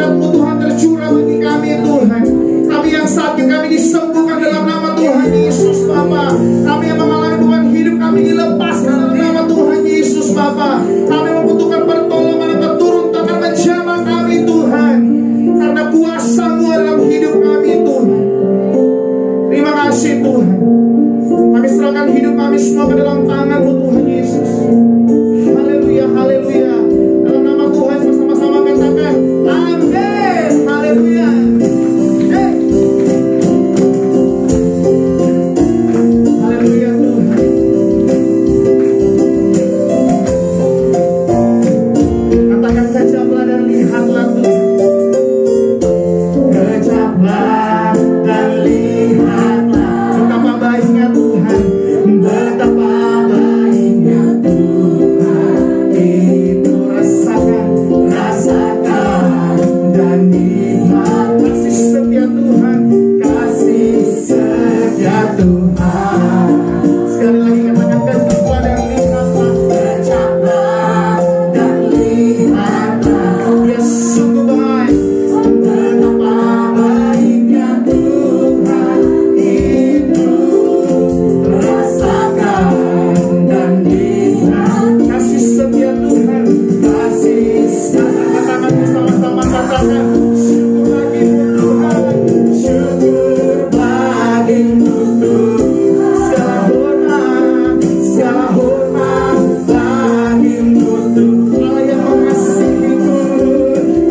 hadirat-Mu Tuhan tercurah bagi kami Tuhan. Kami yang sakit kami disembuhkan dalam nama Tuhan Yesus Bapa. Kami yang mengalami Tuhan hidup kami dilepaskan dalam nama Tuhan Yesus Bapa. Kami membutuhkan pertolongan Engkau turun tangan menjamah kami Tuhan, karena kuasa-Mu dalam hidup kami Tuhan. Terima kasih Tuhan. Kami serahkan hidup kami semua ke dalam tangan-Mu Tuhan Yesus. Haleluya, haleluya. Dalam nama Tuhan bersama-sama katakan amin. Haleluya. Haleluya Tuhan. Katakan kejaplah dan lihatlah Tuhan. Kejaplah dan lihatlah betapa baiknya Tuhan. Betapa baiknya Tuhan. Itu rasakan, rasakan dan nikmat kasih setia Tuhan, kasih setia Tuhan. Sekali lagi katakan kejaplah dan lihatlah. Kejaplah dan lihatlah. Dia sungguh baik. Betapa baiknya Tuhan. Itu rasakan dan nikmat kasih setia Tuhan, kasih setia. Katakan bersama-sama, katakan syukur bagimu Tuhan, syukur bagimu Tuhan. Segala hormat bagimu Tuhan. Allah yang mengasihiku,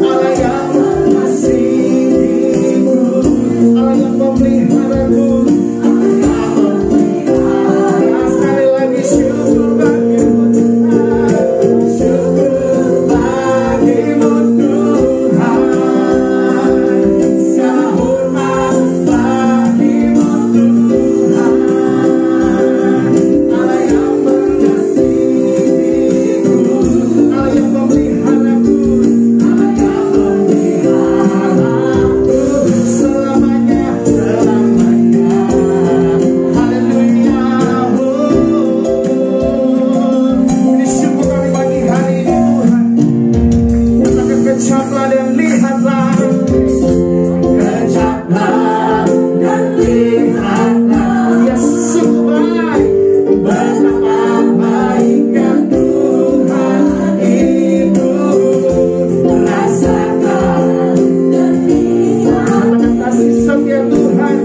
Allah yang mengasihiku, Allah yang memeliharaku, sekali lagi syukur bagimu Tuhan, syukur bagimu Tuhan. Segala hormat bagimu Tuhan. Allah yang mengasihiku, Allah yang memeliharaku, Allah yang memeliharaku selamanya, selamanya. Haleluya. Ini syukur kami pagi hari ini Tuhan. Katakan kejaplah dan lihatlah. Kejaplah dan lihatlah. Dia sungguh baik. Betapa baiknya Tuhan. Itu rasakan dan nikmat. Katakan kasih setia Tuhan.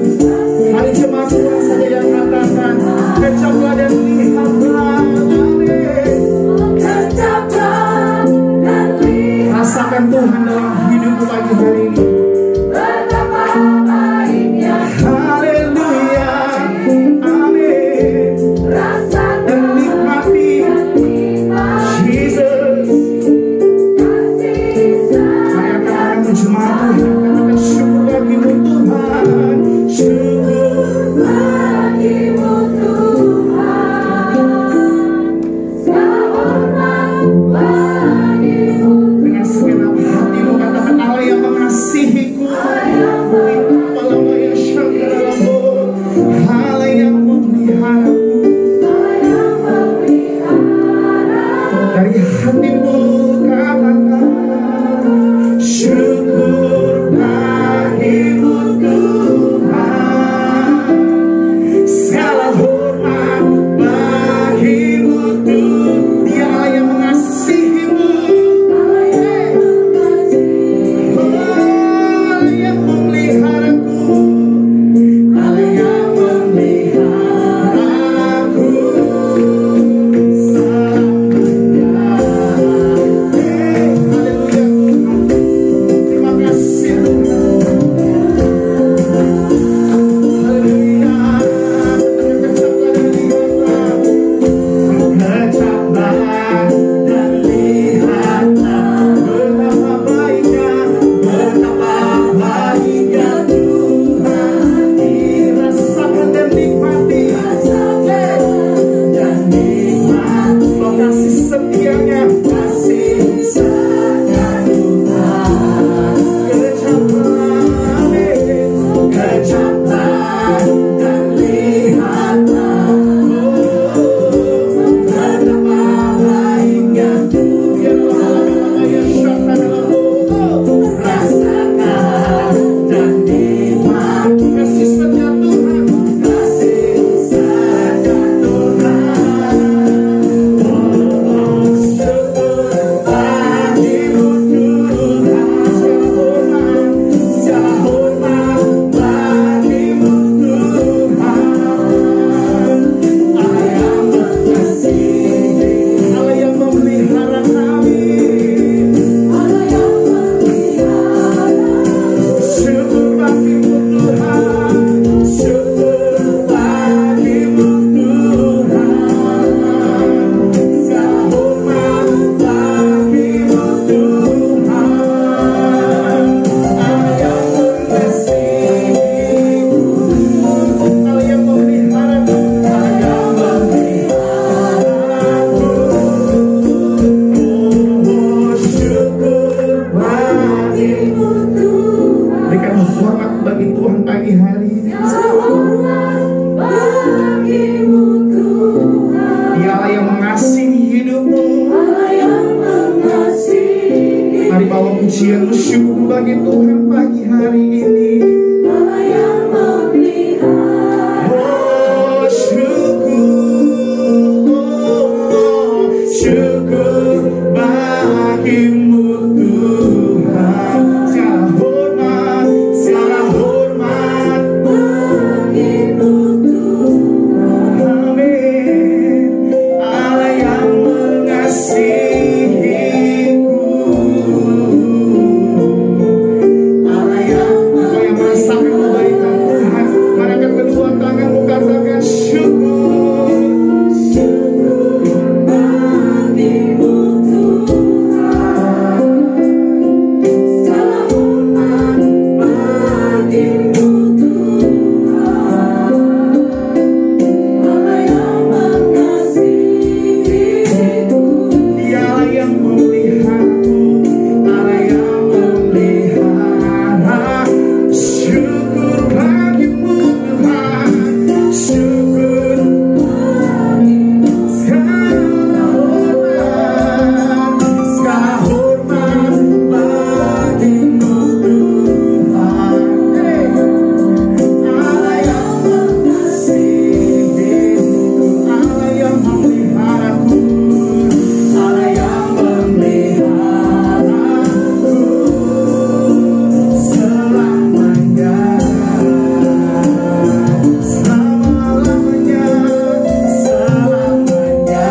Hari jemaat Tuhan saja yang katakan kejaplah dan lihatlah. Amin. Kejaplah dan lihatlah. Rasakan Tuhan dalam hidupmu pagi hari ini. Betapa baiknya Haleluya. Amin. rasakan Dan nikmati nikmat Jesus. kasih Mari katakan menjemaat Tuhan. Katakan syukur bagimu Tuhan. Syukur bagimu Tuhan. Segala hormat bagimu dengan segenap hatimu. Katakan Allah yang mengasihiku. Allah yang syakaramu. Allah yang memeliharaku. Dari hatimu katakan syukur Pujian syukur bagi Tuhan pagi hari ini. Allah yang memelihara. Oh syukur bagimu Tuhan. Segala hormat Bagimu Tuhan. Amin. Allah yang mengasihiku, Allah yang merasakan kebaikan Tuhan. Mari angkat kedua tanganmu, katakan syukur. Syukur bagimu Tuhan. Segala hormat bagimu Tuhan. Allah yang mengasihiku. Dialah yang memeliharaku, Allah yang memelihara. Syukur bagimu Tuhan, syukur. Segala hormat bagimu Tuhan. Allah yang mengasihiku, Allah yang memeliharaku, Allah yang memeliharaku selamanya, selama-lamanya, selamanya.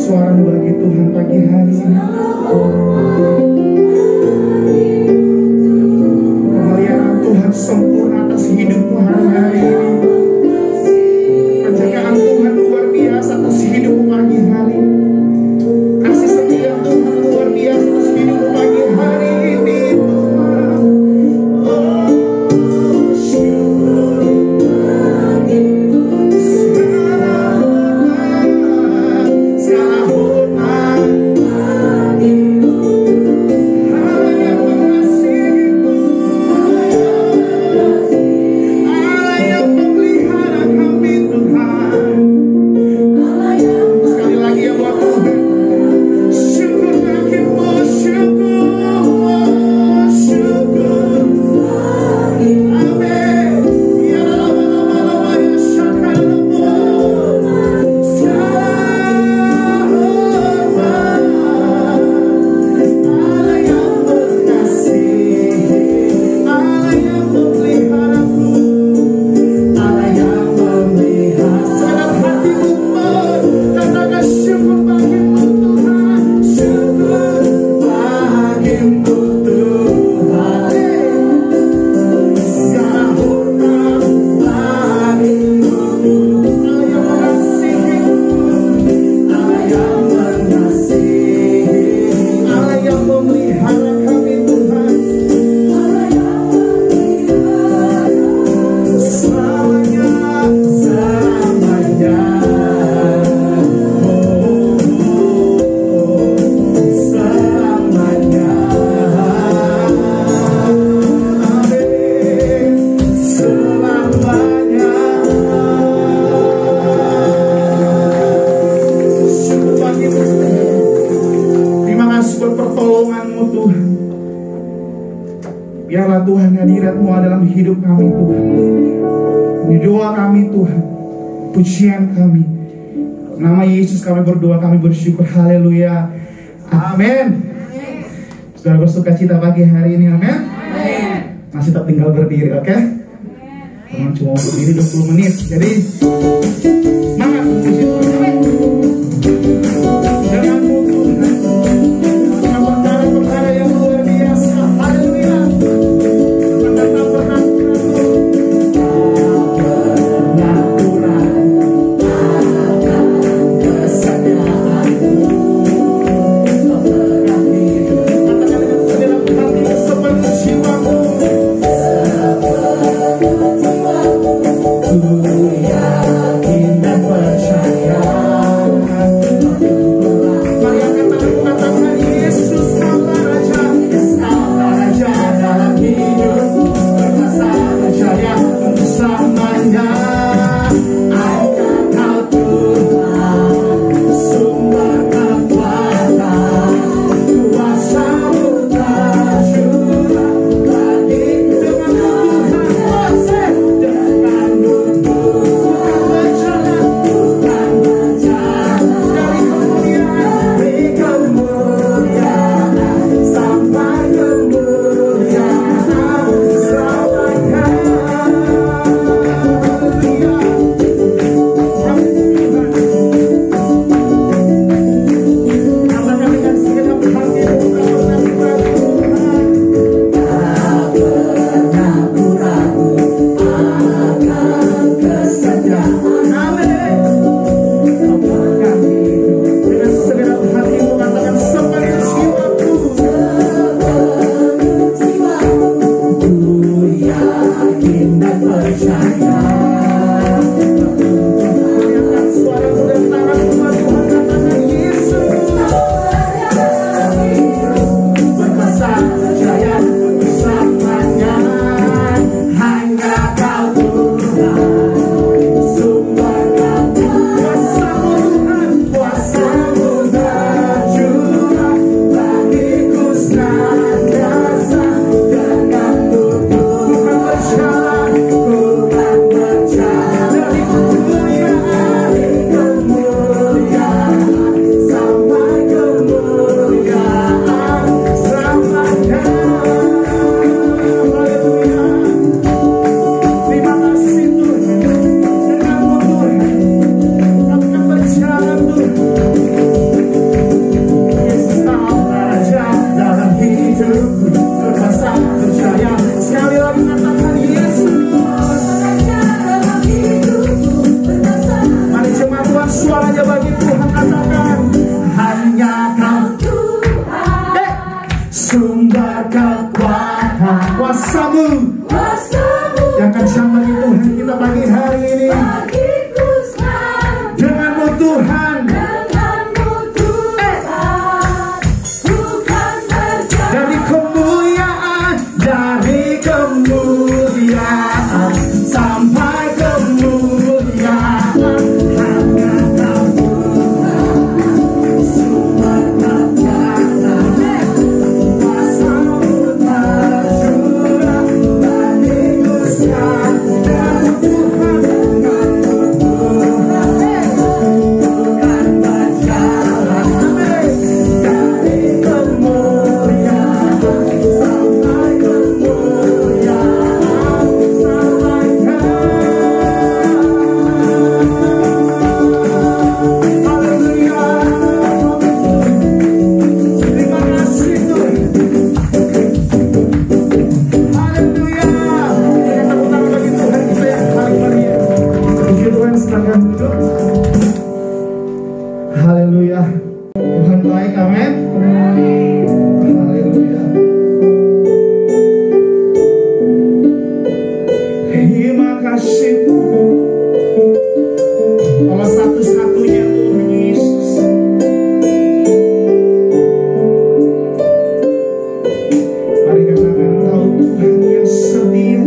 Suara bagi Tuhan pagi hari ini. Pemeliharaan Tuhan sempurna atas hidupmu hari-hari ini. Penjagaan Tuhan luar biasa atas hidupmu pagi hari ini. kami Tuhan, pujian kami. Nama Yesus kami berdoa, kami bersyukur. Haleluya. Amin. Saudara bersuka cita pagi hari ini, amin. Masih tetap tinggal berdiri, oke? Teman cuma berdiri 20 menit. Jadi semangat puji Tuhan. Jangan putus. Dengan perkara-perkara yang luar biasa. Haleluya. Jangan pernah yang akan sampai Tuhan kita pagi hari ini. Denganmu Tuhan, dari kemuliaan sampai kemuliaan hanya Kau Tuhan, sumber kekuatan, kuasa-Mu tercurah, meningkuskan dan Tuhan bukan berjalan dari kemuliaan sampai kemuliaan sampai Haleluya. Terima kasih Tuhan. Haleluya. Kita tepuk tangan bagi Tuhan kita yang paling mulia. Puji Tuhan, silakan duduk. Haleluya. Tuhan baik, amin. Haleluya. Terima kasih Allah satu-satunya Tuhan Yesus. Mari katakan Engkau Tuhan yang setia.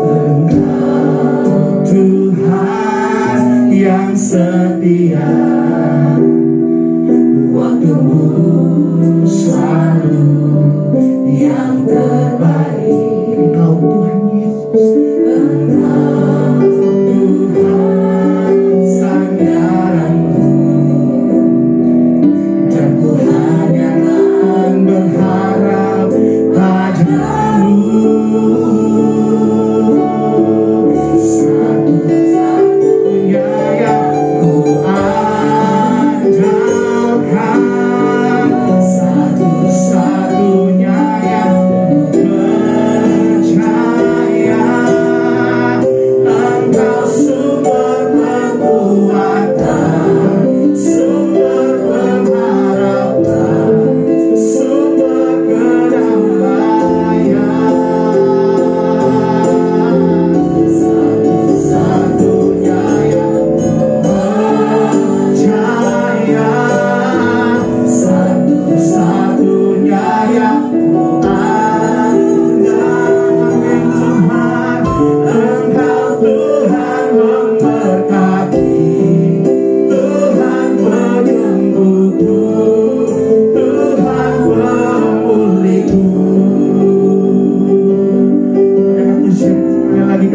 Engkau Tuhan yang setia.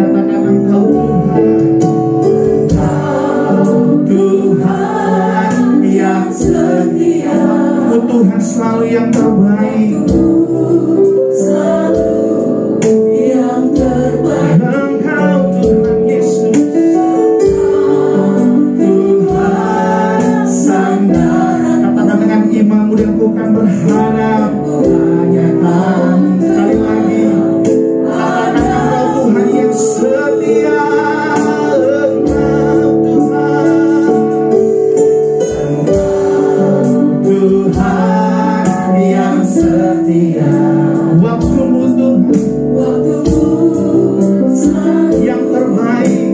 katakan Engkau Tuhan yang setia, Tuhan selalu yang terbaik. yang terbaik. Engkau Tuhan Yesus, Tuhan sandaran, katakan dengan imanmu dan bukan berharap hanya Kamu. Sekali lagi, katakan Engkau Tuhan yang setia. Engkau Tuhan yang setia. Waktumu Tuhan yang terbaik.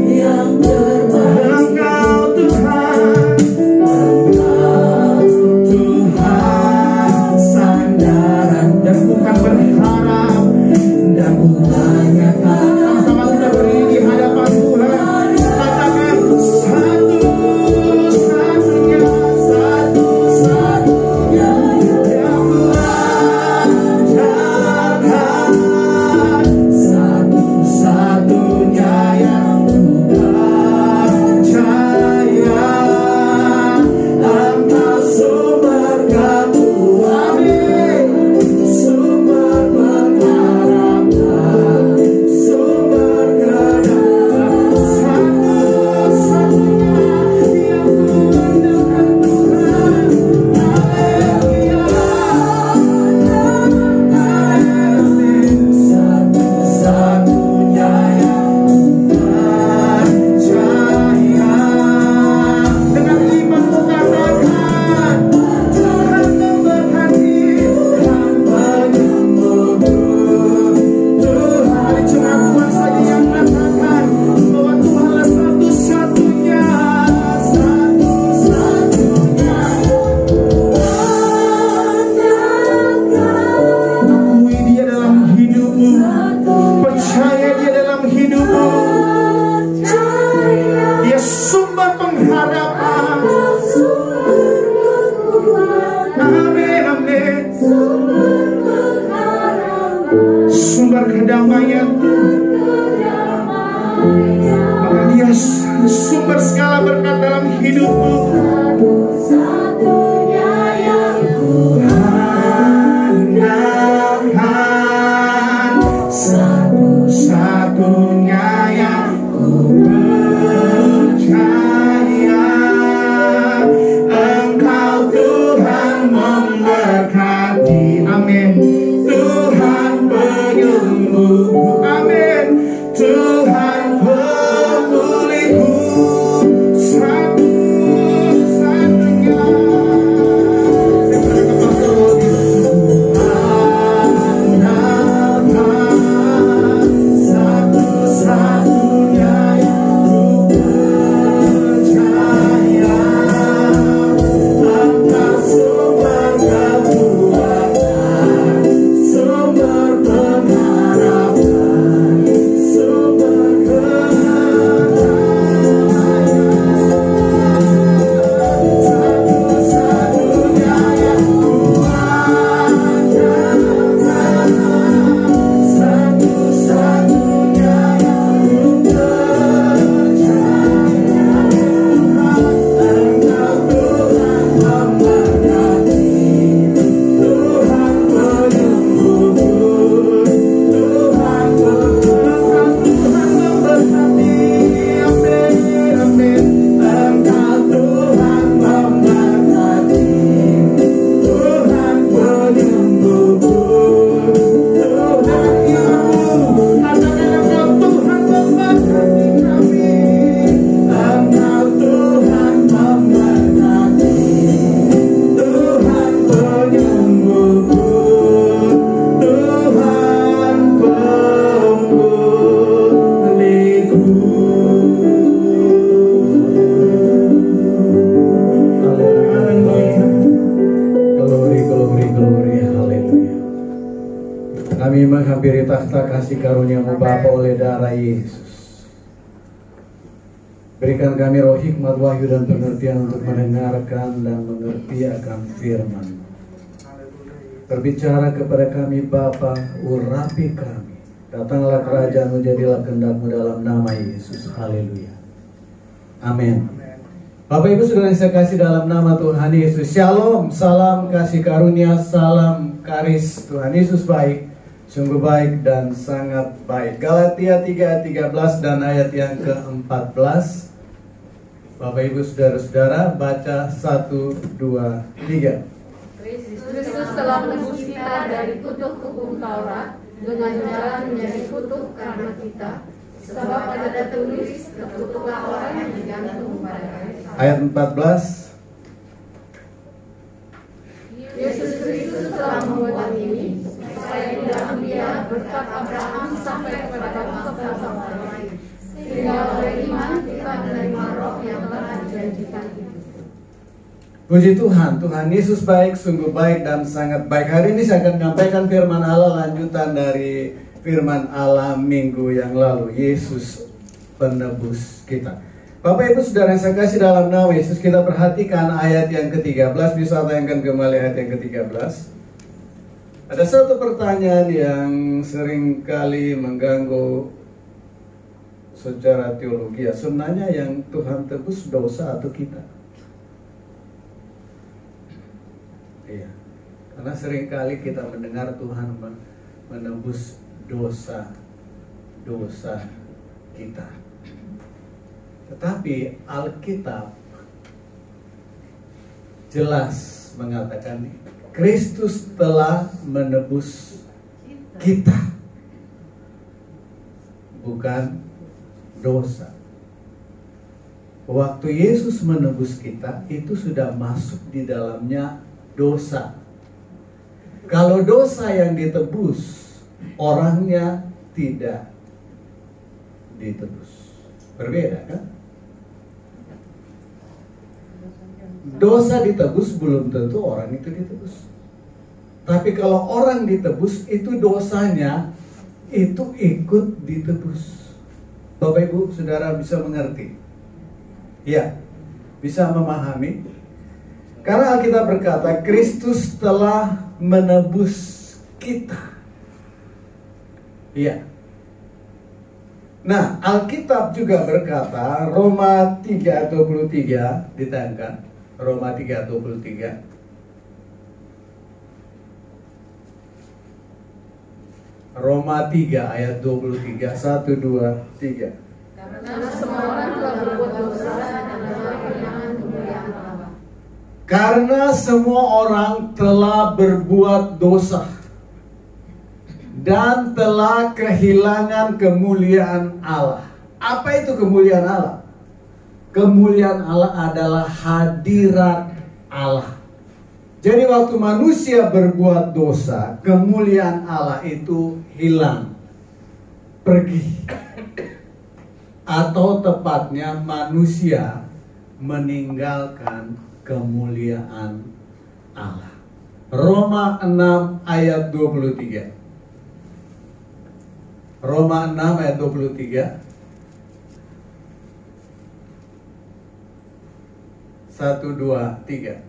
Engkau Tuhan sandaran dan bukan berharap dan bukannya tak. Sama-sama kita berdiri di hadapan Tuhan. Katakan satu-satunya yang Tuhan ciptakan, satu-satunya yang percaya. Engkau sumber kekuatan, sumber pengharapan, sumber kedatangan. Satu-satunya yang mengandalkan Tuhan. Haleluya. Satu-satunya yang percaya. Dengan imanmu katakan, Tuhan memberkati, Tuhan penyembuhku. Tuhan, cuma Tuhan saja yang katakan bahwa Tuhanlah satu-satunya. Akui Dia dalam hidupmu, percaya Dia dalam hidupmu. Dia sumber pengharapan. Amin, amin. Sumber kedamaian. Maka Dia sumber segala berkat dalam hidupmu. Andalkan satu-satunya yang percaya. Engkau Tuhan memberkati, amin. Tuhan penyembuhku, amin. Tuhan pemulihku, satu-satunya. Satu-satunya yang ku percaya. Engkau sumber kekuatan, sumber pengharapan, sumber kedamaian. Satu-satunya yang ku andalkan, satu-satunya yang ku percaya. Engkau Tuhan memberkati, Tuhan penyembuhku. Tuhan memberkati, amin, amin. Engkau Tuhan memberkati, Tuhan penyembuhku. Tuhan imanmu, katakan Engkau Tuhan memberkati kami. Engkau Tuhan memberkati, Tuhan penyembuhku. Tuhan pemulihku. Haleluya. Glory, glory, glory, haleluya. Kami menghampiri takhta kasih karunia-Mu Bapa oleh darah Yesus. Berikan kami roh hikmat, wahyu dan pengertian untuk mendengarkan dan mengerti akan firman. Berbicara kepada kami Bapa, urapi kami. Datanglah kerajaan-Mu, jadilah kehendak-Mu dalam nama Yesus. Haleluya. Amin. Bapak Ibu Saudara yang saya kasih dalam nama Tuhan Yesus, Shalom, salam kasih karunia, salam karis. Tuhan Yesus baik, sungguh baik dan sangat baik. Galatia 3 ayat 13 dan ayat yang ke-14. Bapak Ibu Saudara-saudara, baca 1, 2, 3. Kristus telah menebus kita dari kutuk hukum Taurat dengan jalan menjadi kutuk karena kita. Sebab ada tertulis, terkutuklah orang yang digantung pada kayu. Ayat 14. Yesus Kristus telah membuat ini supaya di dalam Dia berkat Abraham sampai kepada bangsa-bangsa lain. Sehingga oleh iman kita menerima roh yang telah dijanjikan itu. Puji Tuhan, Tuhan Yesus baik, sungguh baik dan sangat baik. Hari ini saya akan menyampaikan firman Allah, lanjutan dari firman Allah minggu yang lalu. Yesus penebus kita. Bapak Ibu Saudara yang saya kasih dalam nama Yesus, kita perhatikan ayat yang ke-13. Bisa tayangkan kembali ayat yang ke-13. Ada satu pertanyaan yang sering kali mengganggu secara teologi. Sebenarnya yang Tuhan tebus dosa atau kita? Iya, karena seringkali kita mendengar Tuhan menebus dosa kita. Tetapi Alkitab jelas mengatakan Kristus telah menebus kita, bukan dosa. Waktu Yesus menebus kita, itu sudah masuk di dalamnya dosa. Kalau dosa yang ditebus, orangnya tidak ditebus. Berbeda kan? Dosa ditebus belum tentu orang itu ditebus. Tapi kalau orang ditebus, itu dosanya itu ikut ditebus. Bapak Ibu Saudara bisa mengerti? Ya, bisa memahami. Karena Alkitab berkata Kristus telah menebus kita. Iya. Nah, Alkitab juga berkata, Roma 3:23, ditayangkan, Roma 3:23. Roma 3 ayat 23, 1, 2, 3. Karena semua orang telah berbuat dosa dan adalah kehilangan kemuliaan Allah. Karena semua orang telah berbuat dosa dan telah kehilangan kemuliaan Allah. Apa itu kemuliaan Allah? Kemuliaan Allah adalah hadirat Allah. Jadi waktu manusia berbuat dosa, kemuliaan Allah itu hilang, pergi. Atau tepatnya manusia meninggalkan kemuliaan Allah. Roma 6 ayat 23. Roma 6 ayat 23. 1, 2, 3.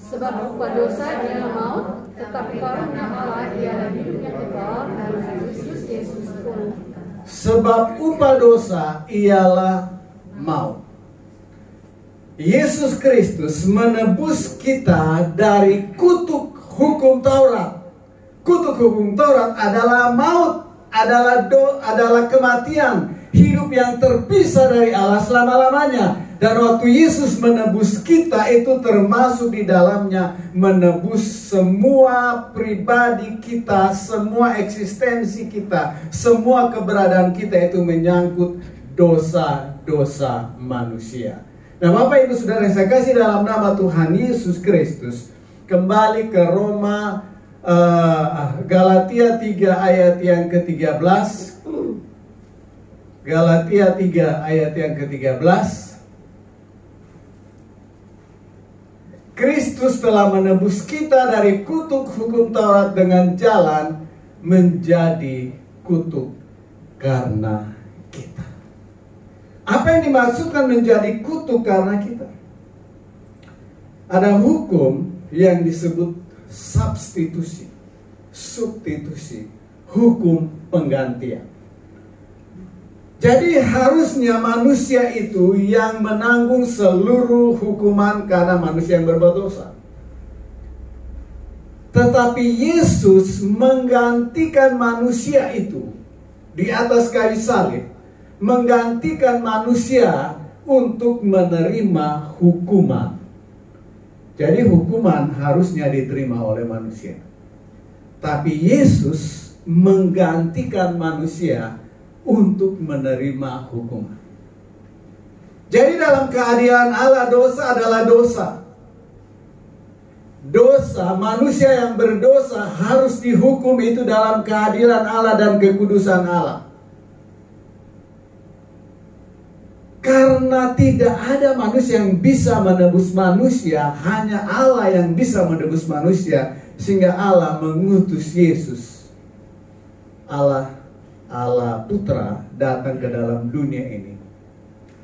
Sebab upah dosa ialah maut, tetapi karunia Allah ialah hidup yang kekal dalam Kristus Yesus Tuhan kita. Sebab upah dosa ialah maut. Yesus Kristus menebus kita dari kutuk hukum Taurat. Kutuk hukum Taurat adalah maut, adalah kematian, hidup yang terpisah dari Allah selama-lamanya. Dan waktu Yesus menebus kita, itu termasuk di dalamnya menebus semua pribadi kita, semua eksistensi kita, semua keberadaan kita itu menyangkut dosa-dosa manusia. Nah, Bapak Ibu Saudara yang saya kasih dalam nama Tuhan Yesus Kristus, kembali ke Roma, Galatia 3 ayat yang ke-13. Galatia 3 ayat yang ke-13. Kristus telah menebus kita dari kutuk hukum Taurat dengan jalan menjadi kutuk karena kita. Apa yang dimaksudkan menjadi kutuk karena kita? Ada hukum yang disebut substitusi, hukum penggantian. Jadi harusnya manusia itu yang menanggung seluruh hukuman karena manusia yang berbuat dosa. Tetapi Yesus menggantikan manusia itu di atas kayu salib, menggantikan manusia untuk menerima hukuman. Jadi hukuman harusnya diterima oleh manusia. Tapi Yesus menggantikan manusia untuk menerima hukuman. Jadi dalam keadilan Allah, dosa adalah dosa. Dosa, manusia yang berdosa harus dihukum itu dalam keadilan Allah dan kekudusan Allah. Karena tidak ada manusia yang bisa menebus manusia, hanya Allah yang bisa menebus manusia, sehingga Allah mengutus Yesus. Allah Putra datang ke dalam dunia ini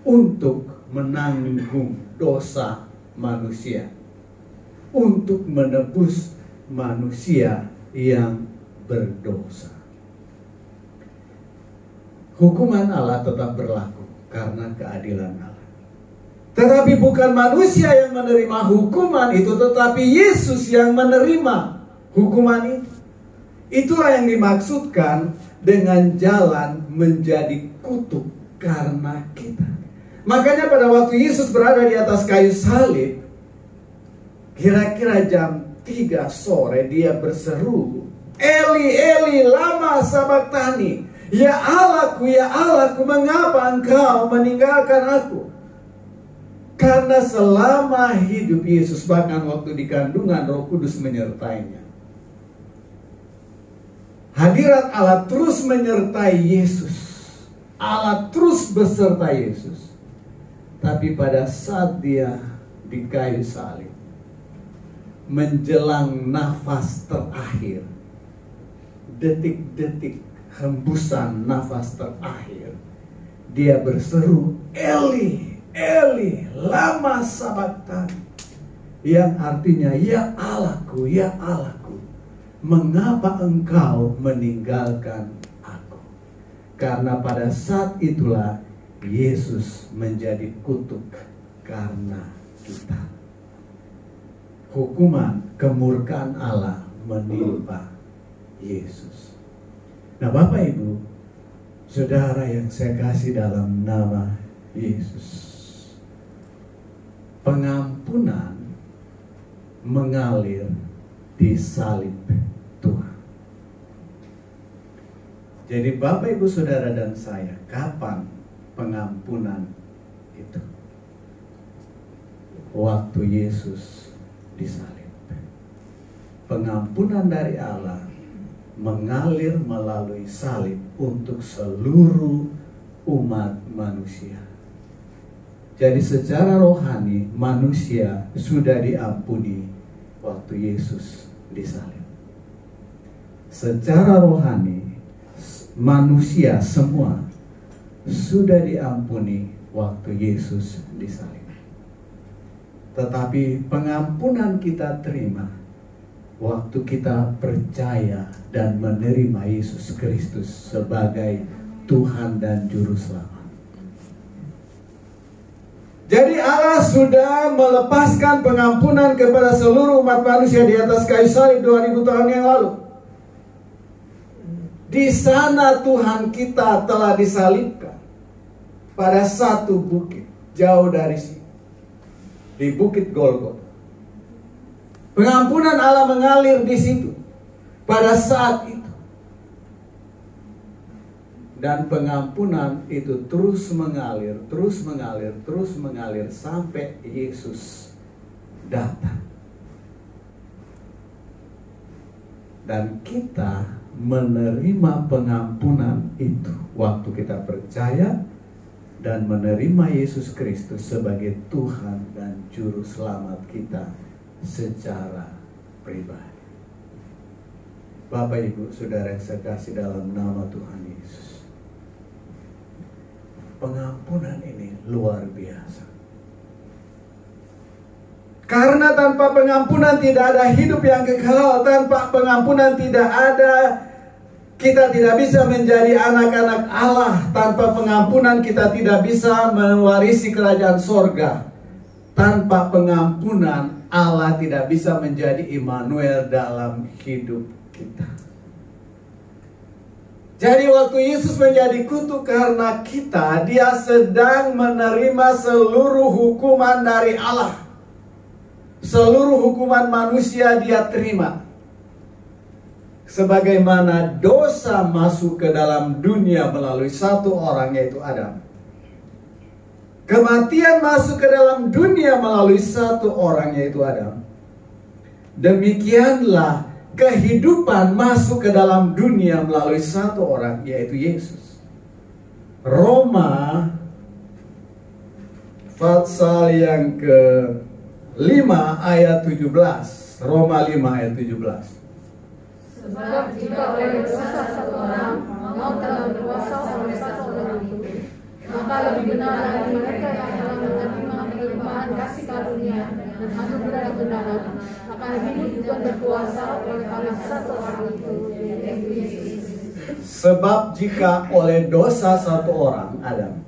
untuk menanggung dosa manusia, untuk menebus manusia yang berdosa. Hukuman Allah tetap berlaku karena keadilan Allah. Tetapi bukan manusia yang menerima hukuman itu, tetapi Yesus yang menerima hukuman itu. Itulah yang dimaksudkan dengan jalan menjadi kutuk karena kita. Makanya pada waktu Yesus berada di atas kayu salib, kira-kira jam 3 sore dia berseru, Eli, Eli, lama sabachthani. Ya Allahku, mengapa engkau meninggalkan aku? Karena selama hidup Yesus, bahkan waktu di kandungan, Roh Kudus menyertainya. Hadirat Allah terus menyertai Yesus. Allah terus beserta Yesus. Tapi pada saat dia di kayu salib, menjelang nafas terakhir, detik-detik hembusan nafas terakhir, dia berseru, Eli, Eli, lama sabachthani. Yang artinya, ya Allahku, mengapa engkau meninggalkan aku? Karena pada saat itulah Yesus menjadi kutuk karena kita. Hukuman kemurkaan Allah menimpa Yesus. Nah, Bapak Ibu, saudara yang saya kasih dalam nama Yesus, pengampunan mengalir di salib Tuhan. Jadi Bapak, Ibu, Saudara dan saya, kapan pengampunan itu? Waktu Yesus disalib. Pengampunan dari Allah mengalir melalui salib untuk seluruh umat manusia. Jadi secara rohani manusia sudah diampuni waktu Yesus disalib. Secara rohani manusia semua sudah diampuni waktu Yesus disalib. Tetapi pengampunan kita terima waktu kita percaya dan menerima Yesus Kristus sebagai Tuhan dan Juru Selamat. Jadi Allah sudah melepaskan pengampunan kepada seluruh umat manusia di atas kayu salib 2000 tahun yang lalu. Di sana Tuhan kita telah disalibkan pada satu bukit jauh dari sini, di Bukit Golgota. Pengampunan Allah mengalir di situ pada saat itu. Dan pengampunan itu terus mengalir sampai Yesus datang. Dan kita menerima pengampunan itu waktu kita percaya dan menerima Yesus Kristus sebagai Tuhan dan Juru Selamat kita secara pribadi. Bapak, Ibu, Saudara yang saya kasih dalam nama Tuhan Yesus, pengampunan ini luar biasa. Karena tanpa pengampunan tidak ada hidup yang kekal. Tanpa pengampunan tidak ada Kita tidak bisa menjadi anak-anak Allah tanpa pengampunan. Kita tidak bisa mewarisi kerajaan sorga. Tanpa pengampunan, Allah tidak bisa menjadi Immanuel dalam hidup kita. Jadi waktu Yesus menjadi kutuk karena kita, dia sedang menerima seluruh hukuman dari Allah. Seluruh hukuman manusia dia terima. Sebagaimana dosa masuk ke dalam dunia melalui satu orang, yaitu Adam. Kematian masuk ke dalam dunia melalui satu orang, yaitu Adam. Demikianlah kehidupan masuk ke dalam dunia melalui satu orang, yaitu Yesus. Roma pasal yang ke-5 ayat 17. Roma 5 ayat 17. Sebab jika oleh dosa satu orang maut telah berkuasa oleh satu orang itu, maka lebih benar lagi mereka yang telah menerima kelimpahan kasih karunia dan anugerah kebenaran akan hidup juga berkuasa oleh karena satu orang itu, yaitu Yesus. Sebab jika oleh dosa satu orang, Adam,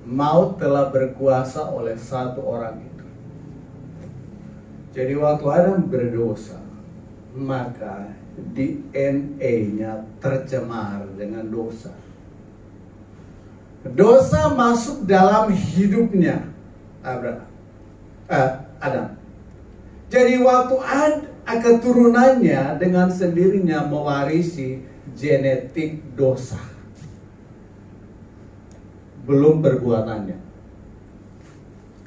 maut telah berkuasa oleh satu orang itu. Jadi waktu Adam berdosa, maka DNA-nya tercemar dengan dosa. Dosa masuk dalam hidupnya Adam. Jadi waktu keturunannya dengan sendirinya mewarisi genetik dosa, belum perbuatannya.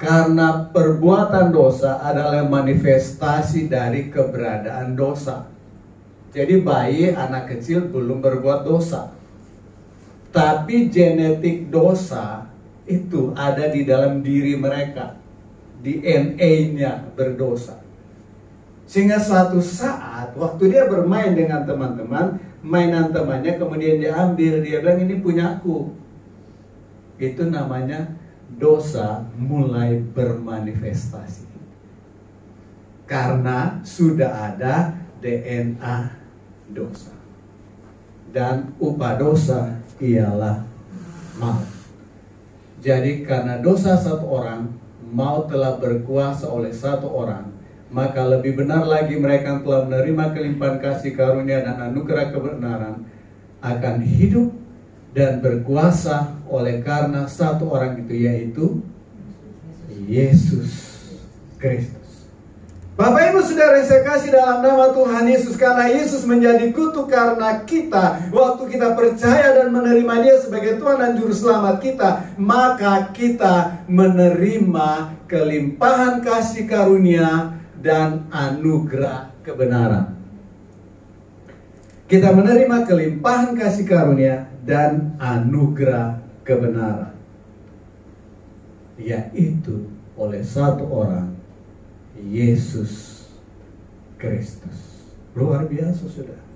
Karena perbuatan dosa adalah manifestasi dari keberadaan dosa. Jadi bayi, anak kecil belum berbuat dosa, tapi genetik dosa itu ada di dalam diri mereka. DNA-nya berdosa. Sehingga suatu saat waktu dia bermain dengan teman-teman, mainan temannya kemudian diambil, dia bilang ini punyaku. Itu namanya dosa mulai bermanifestasi. Karena sudah ada DNA dosa. Dan upah dosa ialah maut. Jadi karena dosa satu orang, maut telah berkuasa oleh satu orang, maka lebih benar lagi mereka yang telah menerima kelimpahan kasih karunia dan anugerah kebenaran akan hidup dan berkuasa oleh karena satu orang itu, yaitu Yesus Kristus. Bapak Ibu Saudara yang saya kasih dalam nama Tuhan Yesus, karena Yesus menjadi kutuk karena kita, waktu kita percaya dan menerima Dia sebagai Tuhan dan Juru Selamat kita, maka kita menerima kelimpahan kasih karunia dan anugerah kebenaran. Kita menerima kelimpahan kasih karunia dan anugerah kebenaran, yaitu oleh satu orang, Yesus Kristus. Luar biasa, saudara.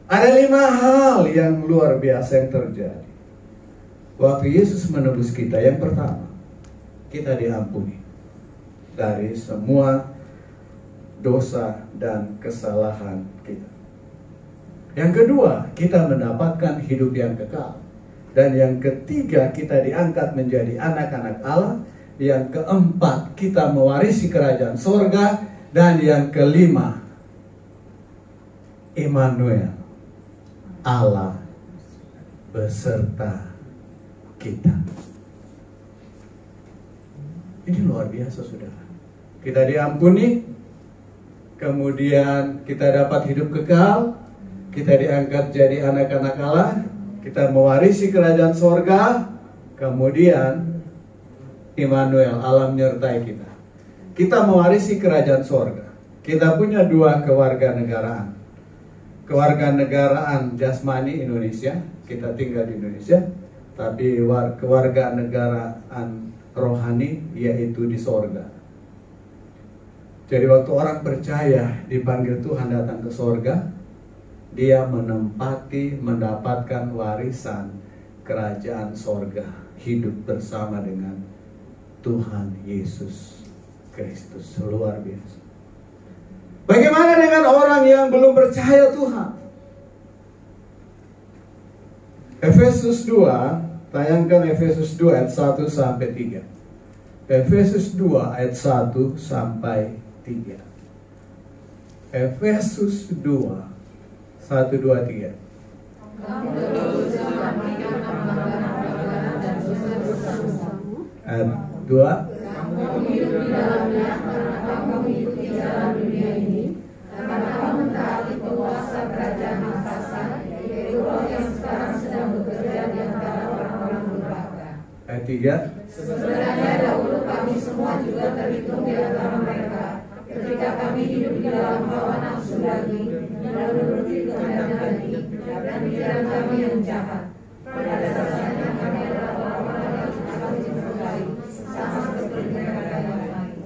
Ada 5 hal yang luar biasa yang terjadi waktu Yesus menebus kita. Yang pertama, kita diampuni dari semua dosa dan kesalahan kita. Yang kedua, kita mendapatkan hidup yang kekal. Dan yang ketiga, kita diangkat menjadi anak-anak Allah. Yang keempat, kita mewarisi kerajaan sorga. Dan yang kelima, Immanuel, Allah beserta kita. Ini luar biasa, saudara. Kita diampuni, kemudian kita dapat hidup kekal, kita diangkat jadi anak-anak Allah, kita mewarisi kerajaan sorga, kemudian Immanuel, Allah menyertai kita. Kita mewarisi kerajaan sorga. Kita punya 2 kewarganegaraan. Kewarganegaraan jasmani Indonesia, kita tinggal di Indonesia, tapi kewarganegaraan rohani yaitu di sorga. Jadi waktu orang percaya dipanggil Tuhan datang ke sorga, dia mendapatkan warisan kerajaan sorga, hidup bersama dengan Tuhan Yesus Kristus. Luar biasa. Bagaimana dengan orang yang belum percaya Tuhan? Efesus 2, tayangkan Efesus 2 ayat 1 sampai 3. Efesus 2 ayat 1 sampai 3. Efesus 2 1, 2, 3. Ayat 2. Kamu hidup di dalamnya karena kamu mengikuti jalan dunia ini, karena kamu mentaati penguasa kerajaan angkasa, yaitu roh yang sekarang sedang bekerja di antara orang-orang durhaka. Ayat 3. Sebenarnya dahulu kami semua juga terhitung di antara mereka, ketika kami hidup di dalam hawa nafsu daging dan menuruti kehendak daging dan pikiran kami yang jahat. Pada dasarnya kami adalah orang-orang yang tidak diberkahi, sama seperti mereka yang lain.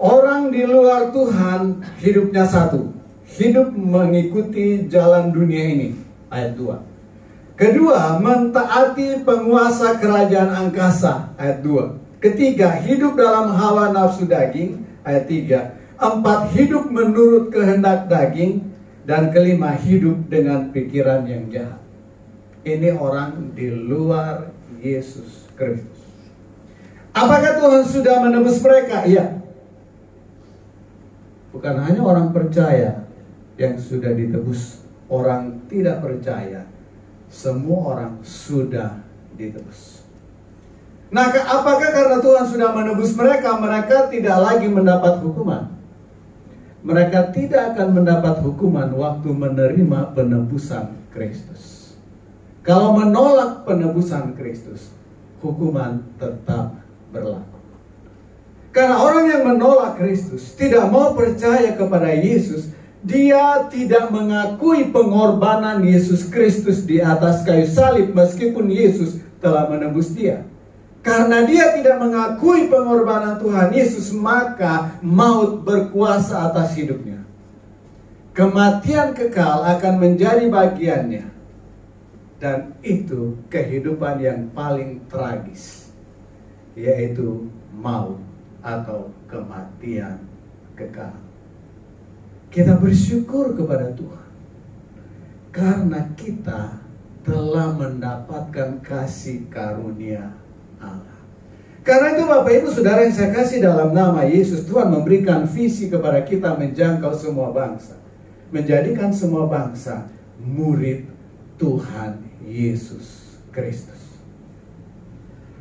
Orang di luar Tuhan hidupnya satu, hidup mengikuti jalan dunia ini. Ayat 2. Kedua, mentaati penguasa kerajaan angkasa. Ayat 2. Ketiga, hidup dalam hawa nafsu daging. Ayat 3. 4, hidup menurut kehendak daging. Dan kelima, hidup dengan pikiran yang jahat. Ini orang di luar Yesus Kristus. Apakah Tuhan sudah menebus mereka? Iya. Bukan hanya orang percaya yang sudah ditebus, orang tidak percaya, semua orang sudah ditebus. Nah, apakah karena Tuhan sudah menebus mereka, mereka tidak lagi mendapat hukuman? Mereka tidak akan mendapat hukuman waktu menerima penebusan Kristus. Kalau menolak penebusan Kristus, hukuman tetap berlaku. Karena orang yang menolak Kristus, tidak mau percaya kepada Yesus, dia tidak mengakui pengorbanan Yesus Kristus di atas kayu salib meskipun Yesus telah menebus dia. Karena dia tidak mengakui pengorbanan Tuhan Yesus, maka maut berkuasa atas hidupnya. Kematian kekal akan menjadi bagiannya. Dan itu kehidupan yang paling tragis, yaitu maut atau kematian kekal. Kita bersyukur kepada Tuhan karena kita telah mendapatkan kasih karunia Allah. Karena itu Bapak Ibu Saudara yang saya kasih dalam nama Yesus, Tuhan memberikan visi kepada kita menjangkau semua bangsa, menjadikan semua bangsa murid Tuhan Yesus Kristus.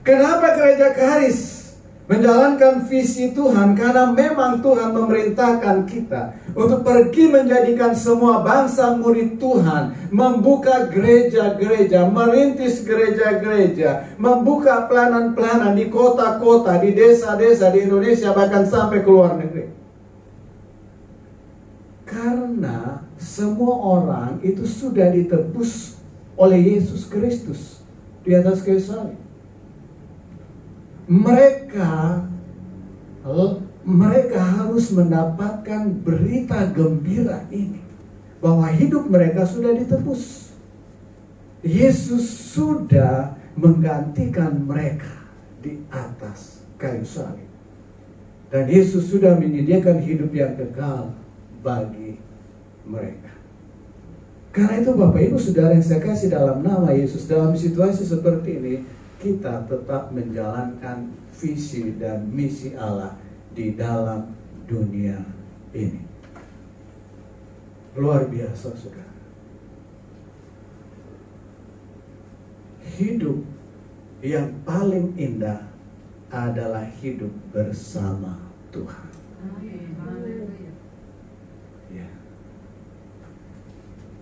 Kenapa gereja Karis menjalankan visi Tuhan? Karena memang Tuhan memerintahkan kita untuk pergi menjadikan semua bangsa murid Tuhan, membuka gereja-gereja, merintis gereja-gereja, membuka pelayanan-pelayanan di kota-kota, di desa-desa di Indonesia, bahkan sampai ke luar negeri. Karena semua orang itu sudah ditebus oleh Yesus Kristus di atas kayu salib. Mereka harus mendapatkan berita gembira ini, bahwa hidup mereka sudah ditebus. Yesus sudah menggantikan mereka di atas kayu salib. Dan Yesus sudah menyediakan hidup yang kekal bagi mereka. Karena itu Bapak Ibu Saudara yang saya kasih dalam nama Yesus, dalam situasi seperti ini, kita tetap menjalankan visi dan misi Allah di dalam dunia ini. Luar biasa Saudara. Hidup yang paling indah adalah hidup bersama Tuhan. Ya.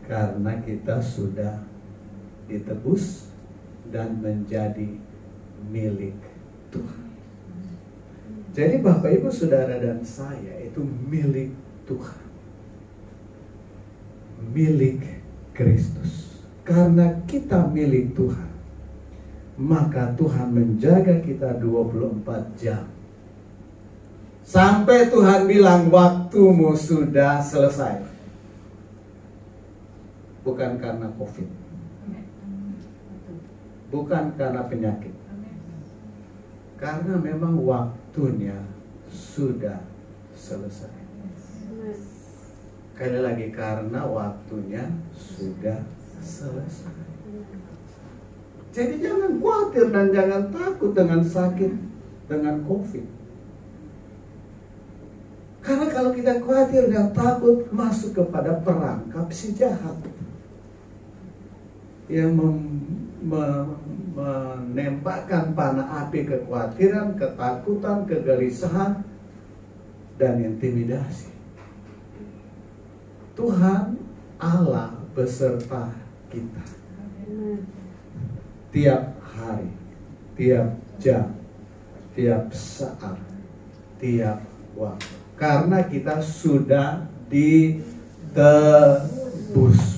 Karena kita sudah ditebus dan menjadi milik Tuhan. Jadi Bapak Ibu Saudara dan saya itu milik Tuhan, milik Kristus. Karena kita milik Tuhan, maka Tuhan menjaga kita 24 jam. Sampai Tuhan bilang waktumu sudah selesai. Bukan karena COVID, bukan karena penyakit, karena memang waktunya sudah selesai. Sekali lagi, karena waktunya sudah selesai. Jadi jangan khawatir dan jangan takut dengan sakit, dengan COVID. Karena kalau kita khawatir dan takut, masuk kepada perangkap si jahat yang menembakkan panah api kekhawatiran, ketakutan, kegelisahan, dan intimidasi. Tuhan Allah beserta kita tiap hari, tiap jam, tiap saat, tiap waktu. Karena kita sudah ditebus.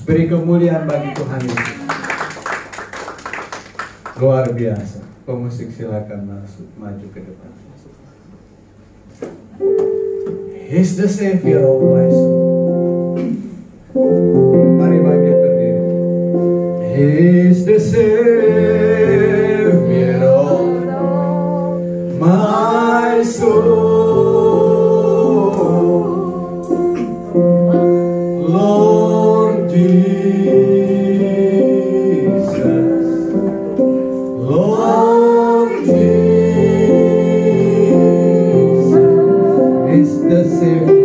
Beri kemuliaan bagi Tuhan Yesus. Luar biasa. Pemusik silakan maju ke depan. He's the Savior of my soul. Mari bangkit berdiri. He's the Savior of my soul. Lord Jesus, Lord Jesus is the Savior.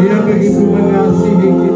Dia begitu mengasihi kita.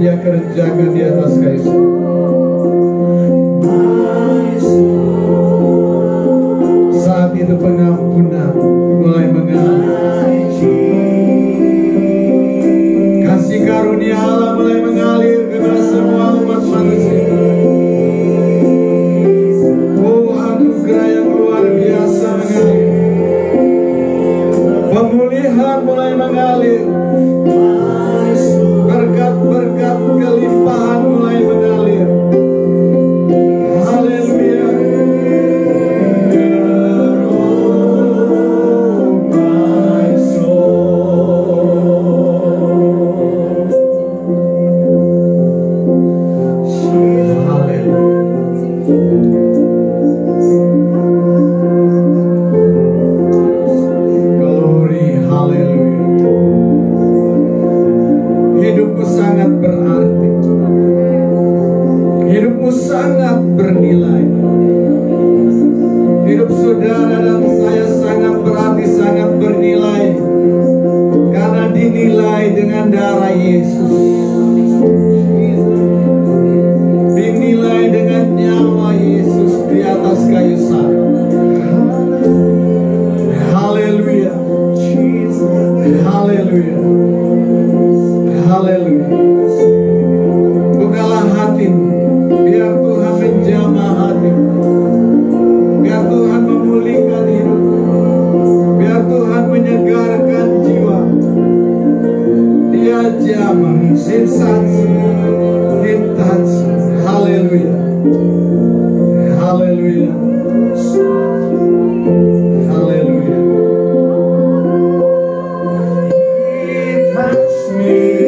Dia kerjakan di atas kayu salib. Saat itu pengampunan mulai mengalir. Kasih karunia Allah mulai mengalir kepada semua umat manusia. Oh, anugerah yang luar biasa mengalir. Pemulihan mulai mengalir. Berkat-berkat kelimpahan mulai mengalir. Haleluya. Glory, haleluya. Hidupmu sangat berarti. Hidupmu sangat bernilai. Hidup saudara dan saya sangat berarti, sangat bernilai. Karena dinilai dengan darah Yesus. Dinilai dengan nyawa Yesus di atas kayu salib. Haleluya. Haleluya. Haleluya. Bukalah hatimu, biar Tuhan menjamah hatimu, biar Tuhan memulihkan hidup, biar Tuhan menyegarkan jiwa. Dia jamah, sensasi, touch. Haleluya. Haleluya. Haleluya. Touch me.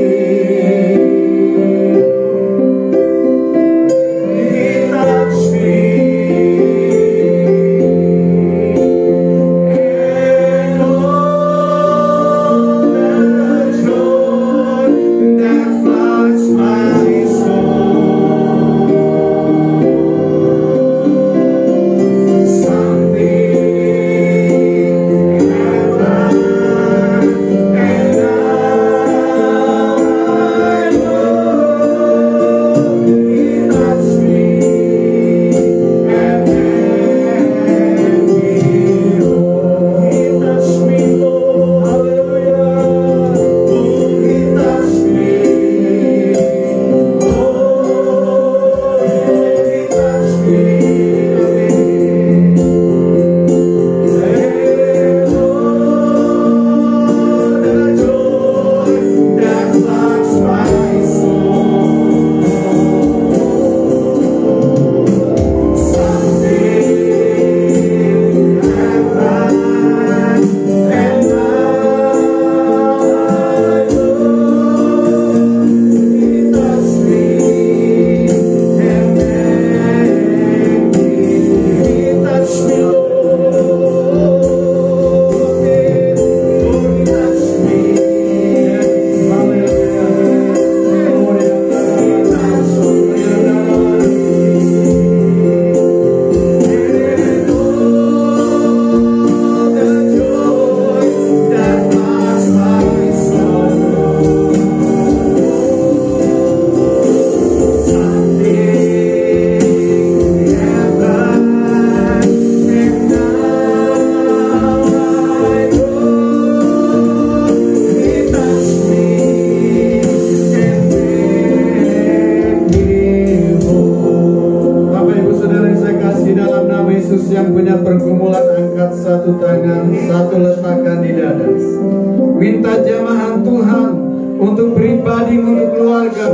Minta jamahan Tuhan untuk pribadi, untuk keluarga,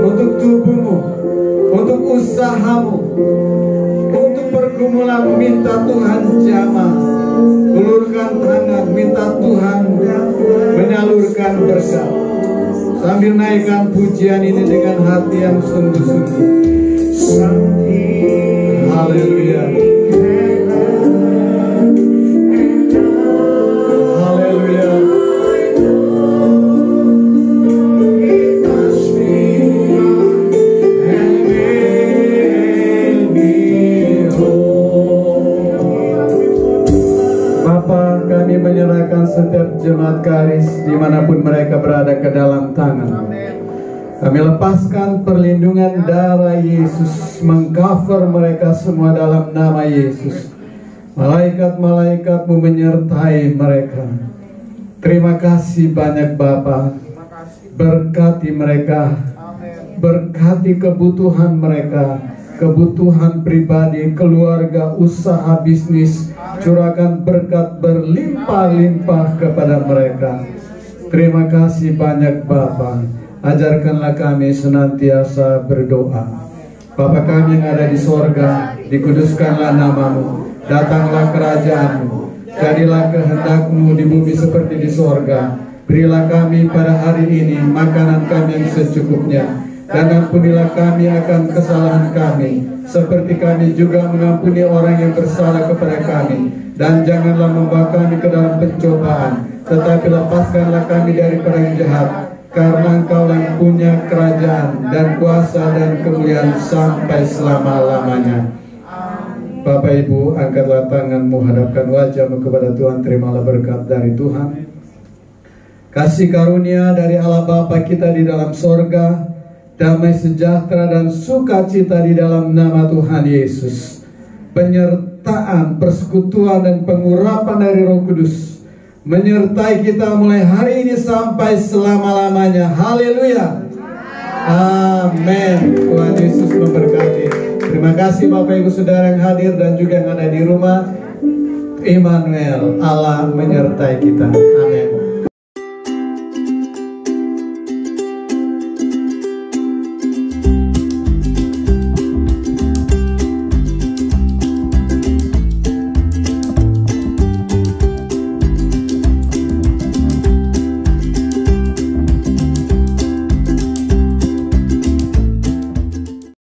untuk tubuhmu, untuk usahamu, untuk pergumulan. Minta Tuhan jamah. Ulurkan tangan, minta Tuhan menyalurkan berkat. Sambil naikkan pujian ini dengan hati yang sungguh-sungguh. Haleluya. Haleluya. Bapa, kami menyerahkan setiap jemaat Karis dimanapun mereka berada ke dalam tangan. Kami lepaskan perlindungan darah Yesus, mengcover mereka semua dalam nama Yesus. Malaikat-malaikatmu menyertai mereka. Terima kasih banyak Bapa. Berkati mereka, berkati kebutuhan mereka, kebutuhan pribadi, keluarga, usaha, bisnis. Curahkan berkat berlimpah-limpah kepada mereka. Terima kasih banyak Bapa. Ajarkanlah kami senantiasa berdoa. Bapa kami yang ada di sorga, dikuduskanlah namamu. Datanglah kerajaanmu, jadilah kehendak-Mu di bumi seperti di sorga. Berilah kami pada hari ini makanan kami yang secukupnya, dan ampunilah kami akan kesalahan kami, seperti kami juga mengampuni orang yang bersalah kepada kami. Dan janganlah membawa kami ke dalam pencobaan, tetapi lepaskanlah kami daripada yang jahat, karena Engkau yang punya kerajaan dan kuasa dan kemuliaan sampai selama-lamanya. Bapak Ibu, angkatlah tanganmu, hadapkan wajahmu kepada Tuhan. Terimalah berkat dari Tuhan. Kasih karunia dari Allah Bapa kita di dalam sorga, damai sejahtera dan sukacita di dalam nama Tuhan Yesus, penyertaan, persekutuan dan pengurapan dari Roh Kudus menyertai kita mulai hari ini sampai selama-lamanya. Haleluya. Amin. Tuhan Yesus memberkati. Terima kasih Bapak Ibu Saudara yang hadir dan juga yang ada di rumah. Immanuel, Allah menyertai kita. Amin.